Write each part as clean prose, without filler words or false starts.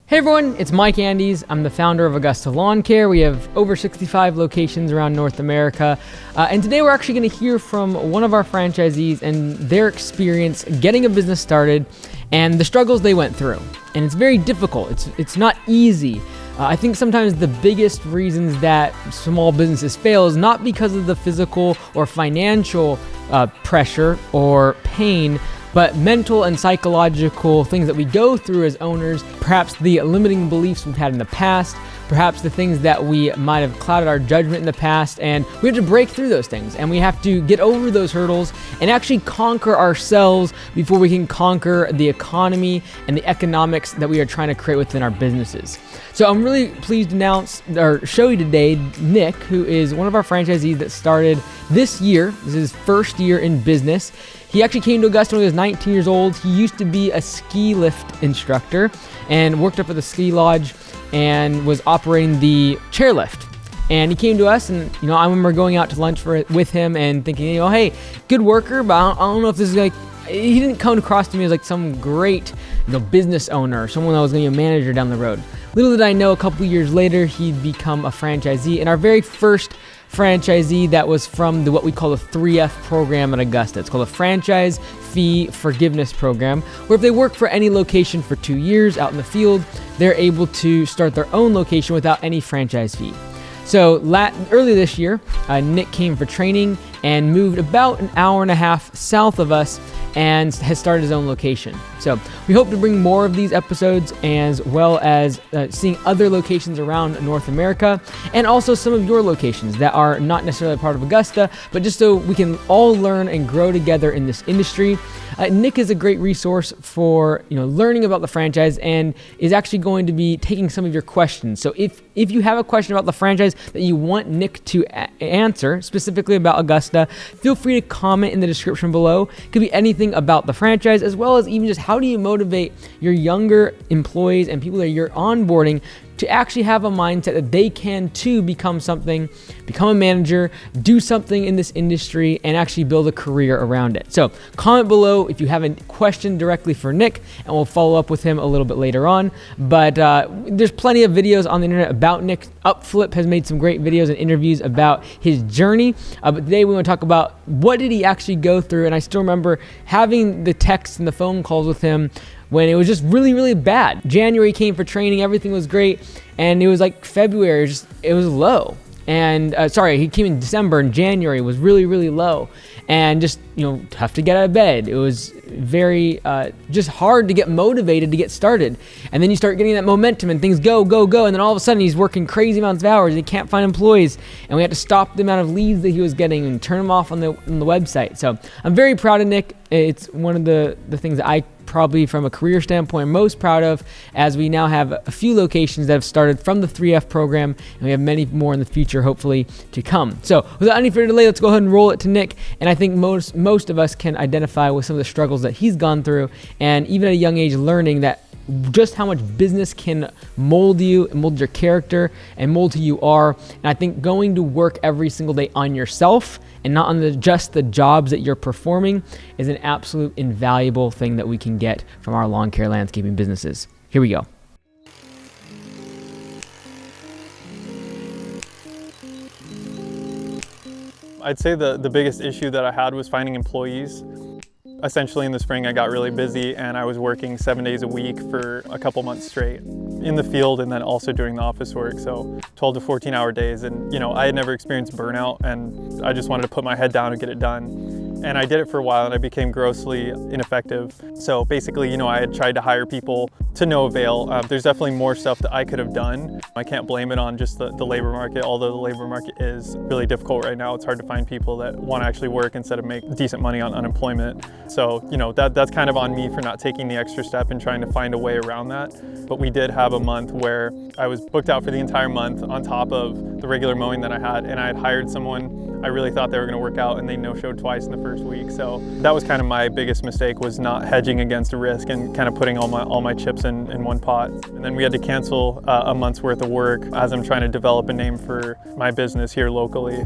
Hey everyone, it's Mike Andes. I'm the founder of Augusta Lawn Care. We have over 65 locations around North America. And today we're actually going to hear from one of our franchisees and their experience getting a business started and the struggles they went through. And it's very difficult. It's not easy. I think sometimes the biggest reasons that small businesses fail is not because of the physical or financial pressure or pain, but mental and psychological things that we go through as owners, perhaps the limiting beliefs we've had in the past, perhaps the things that we might have clouded our judgment in the past, and we have to break through those things, and we have to get over those hurdles and actually conquer ourselves before we can conquer the economy and the economics that we are trying to create within our businesses. So I'm really pleased to announce or show you today Nick, who is one of our franchisees that started this year. This is his first year in business. He actually came to Augusta when he was 19 years old. He used to be a ski lift instructor and worked up at the ski lodge and was operating the chairlift. And he came to us, and I remember going out to lunch with him and thinking, hey, good worker, but I don't know if this is like. He didn't come across to me as like some great, business owner or someone that was going to be a manager down the road. Little did I know, a couple of years later, he'd become a franchisee, and our very first franchisee that was from what we call the 3F program at Augusta. It's called a Franchise Fee Forgiveness Program, where if they work for any location for 2 years out in the field, they're able to start their own location without any franchise fee. So early this year, Nick came for training and moved about an hour and a half south of us and has started his own location. So we hope to bring more of these episodes, as well as seeing other locations around North America, and also some of your locations that are not necessarily part of Augusta, but just so we can all learn and grow together in this industry. Nick is a great resource for learning about the franchise, and is actually going to be taking some of your questions. So if you have a question about the franchise that you want Nick to answer, specifically about Augusta, feel free to comment in the description below. It could be anything about the franchise, as well as even just how do you motivate your younger employees and people that you're onboarding to actually have a mindset that they can too become a manager, do something in this industry, and actually build a career around it. So comment below if you have a question directly for Nick, and we'll follow up with him a little bit later on. But there's plenty of videos on the internet about Nick. Upflip has made some great videos and interviews about his journey. But today we want to talk about what did he actually go through. And I still remember having the texts and the phone calls with him when it was just really, really bad. January came for training, everything was great, and it was like February, it was low. And he came in December, and January was really, really low, and just tough to get out of bed. It was very just hard to get motivated to get started. And then you start getting that momentum, and things go, and then all of a sudden he's working crazy amounts of hours, and he can't find employees, and we had to stop the amount of leads that he was getting and turn them off on the website. So I'm very proud of Nick. It's one of the things that I probably from a career standpoint most proud of, as we now have a few locations that have started from the 3F program, and we have many more in the future hopefully to come. So without any further delay, let's go ahead and roll it to Nick. And I think most of us can identify with some of the struggles that he's gone through, and even at a young age learning that just how much business can mold you, mold your character, and mold who you are. And I think going to work every single day on yourself and not on just the jobs that you're performing is an absolute invaluable thing that we can get from our lawn care landscaping businesses. Here we go. I'd say the biggest issue that I had was finding employees. Essentially in the spring I got really busy, and I was working 7 days a week for a couple months straight in the field, and then also doing the office work, so 12 to 14-hour days. And I had never experienced burnout, and I just wanted to put my head down and get it done. And I did it for a while, and I became grossly ineffective. So basically, I had tried to hire people to no avail. There's definitely more stuff that I could have done. I can't blame it on just the labor market, although the labor market is really difficult right now. It's hard to find people that want to actually work instead of make decent money on unemployment. So, that's kind of on me for not taking the extra step and trying to find a way around that. But we did have a month where I was booked out for the entire month on top of the regular mowing that I had, and I had hired someone. I really thought they were going to work out, and they no-showed twice in the first week. So that was kind of my biggest mistake, was not hedging against a risk and kind of putting all my chips in one pot. And then we had to cancel a month's worth of work as I'm trying to develop a name for my business here locally.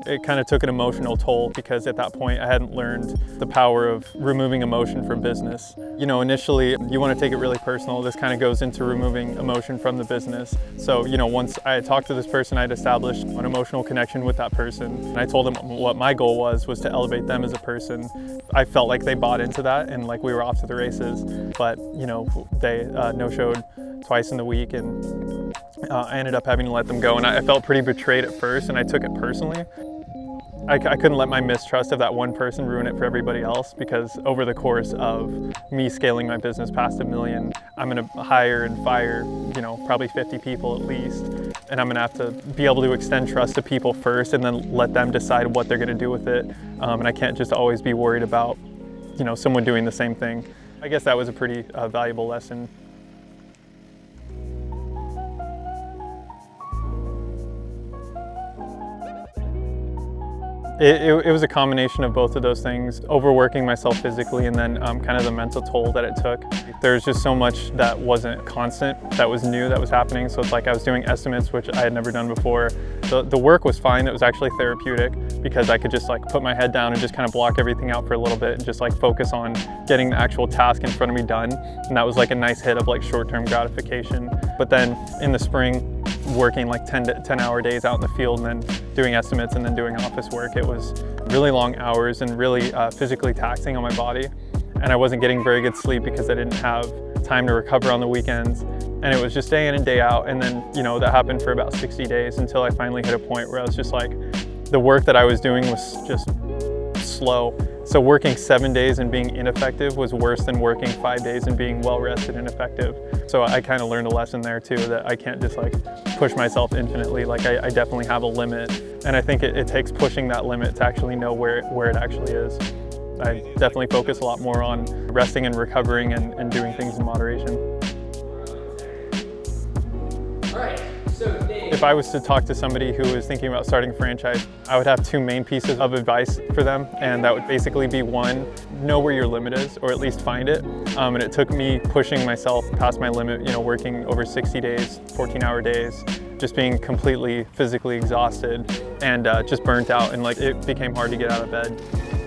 It kind of took an emotional toll because at that point I hadn't learned the power of removing emotion from business. You know, initially you want to take it really personal. This kind of goes into removing emotion from the business. So, you know, once I had talked to this person, I'd established an emotional connection with that person. And I told them what my goal was to elevate them as a person. I felt like they bought into that and like we were off to the races. But, you know, they no-showed twice in the week, and I ended up having to let them go. And I felt pretty betrayed at first, and I took it personally. I couldn't let my mistrust of that one person ruin it for everybody else, because over the course of me scaling my business past $1 million, I'm gonna hire and fire, you know, probably 50 people at least. And I'm gonna have to be able to extend trust to people first and then let them decide what they're gonna do with it. And I can't just always be worried about, you know, someone doing the same thing. I guess that was a pretty valuable lesson. It was a combination of both of those things, overworking myself physically and then kind of the mental toll that it took. There's just so much that wasn't constant, that was new, that was happening. So it's like I was doing estimates, which I had never done before. The work was fine. It was actually therapeutic because I could just like put my head down and just kind of block everything out for a little bit and just like focus on getting the actual task in front of me done. And that was like a nice hit of like short-term gratification. But then in the spring, working like 10-hour days out in the field and then doing estimates and then doing office work. It was really long hours and really physically taxing on my body. And I wasn't getting very good sleep because I didn't have time to recover on the weekends. And it was just day in and day out. And then, you know, that happened for about 60 days until I finally hit a point where I was just like, the work that I was doing was just slow. So working 7 days and being ineffective was worse than working 5 days and being well rested and effective. So I kind of learned a lesson there too, that I can't just like push myself infinitely. Like I definitely have a limit. And I think it takes pushing that limit to actually know where it actually is. I definitely focus a lot more on resting and recovering and doing things in moderation. All right. So Dave, if I was to talk to somebody who is thinking about starting a franchise, I would have two main pieces of advice for them. And that would basically be one, know where your limit is, or at least find it. And it took me pushing myself past my limit, you know, working over 60 days, 14-hour days, just being completely physically exhausted and just burnt out. And like it became hard to get out of bed.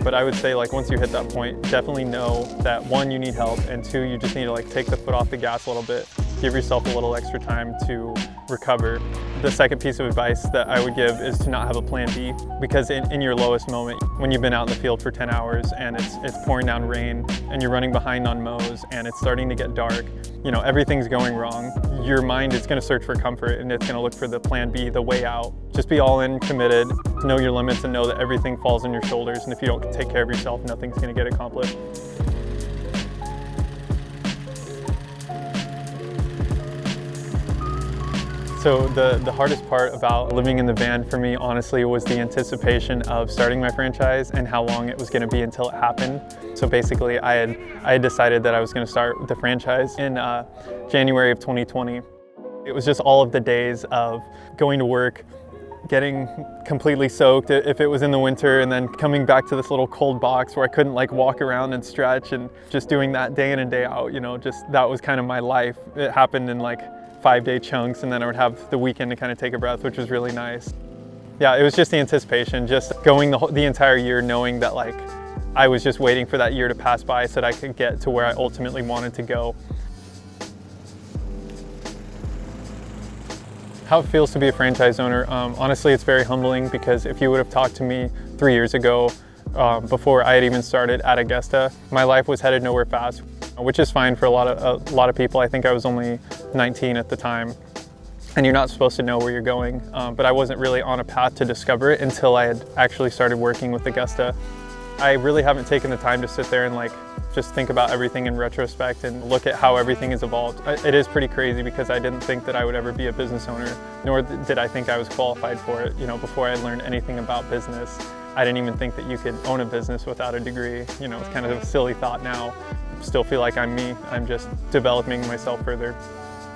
But I would say like once you hit that point, definitely know that one, you need help, and two, you just need to like take the foot off the gas a little bit. Give yourself a little extra time to recover. The second piece of advice that I would give is to not have a plan B, because in your lowest moment, when you've been out in the field for 10 hours and it's pouring down rain and you're running behind on mows and it's starting to get dark, you know, everything's going wrong. Your mind is going to search for comfort and it's going to look for the plan B, the way out. Just be all in, committed, know your limits and know that everything falls on your shoulders. And if you don't take care of yourself, nothing's going to get accomplished. So the hardest part about living in the van for me, honestly, was the anticipation of starting my franchise and how long it was going to be until it happened. So basically, I had decided that I was going to start the franchise in January of 2020. It was just all of the days of going to work, getting completely soaked if it was in the winter, and then coming back to this little cold box where I couldn't like walk around and stretch, and just doing that day in and day out. You know, just that was kind of my life. It happened in like 5-day chunks, and then I would have the weekend to kind of take a breath, which was really nice. Yeah, it was just the anticipation, just going the entire year knowing that like I was just waiting for that year to pass by so that I could get to where I ultimately wanted to go. How it feels to be a franchise owner, honestly, it's very humbling, because if you would have talked to me 3 years ago, before I had even started at Augusta, my life was headed nowhere fast, which is fine for a lot of people. I think I was only 19 at the time, and you're not supposed to know where you're going. But I wasn't really on a path to discover it until I had actually started working with Augusta. I really haven't taken the time to sit there and like just think about everything in retrospect and look at how everything has evolved. It is pretty crazy, because I didn't think that I would ever be a business owner, nor did I think I was qualified for it. You know, before I learned anything about business, I didn't even think that you could own a business without a degree. You know, it's kind of a silly thought now. Still feel like I'm me. I'm just developing myself further.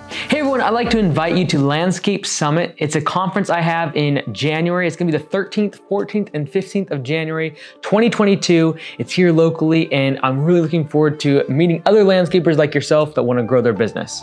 Hey everyone, I'd like to invite you to Landscape Summit. It's a conference I have in January. It's gonna be the 13th, 14th, and 15th of January, 2022. It's here locally, and I'm really looking forward to meeting other landscapers like yourself that wanna grow their business.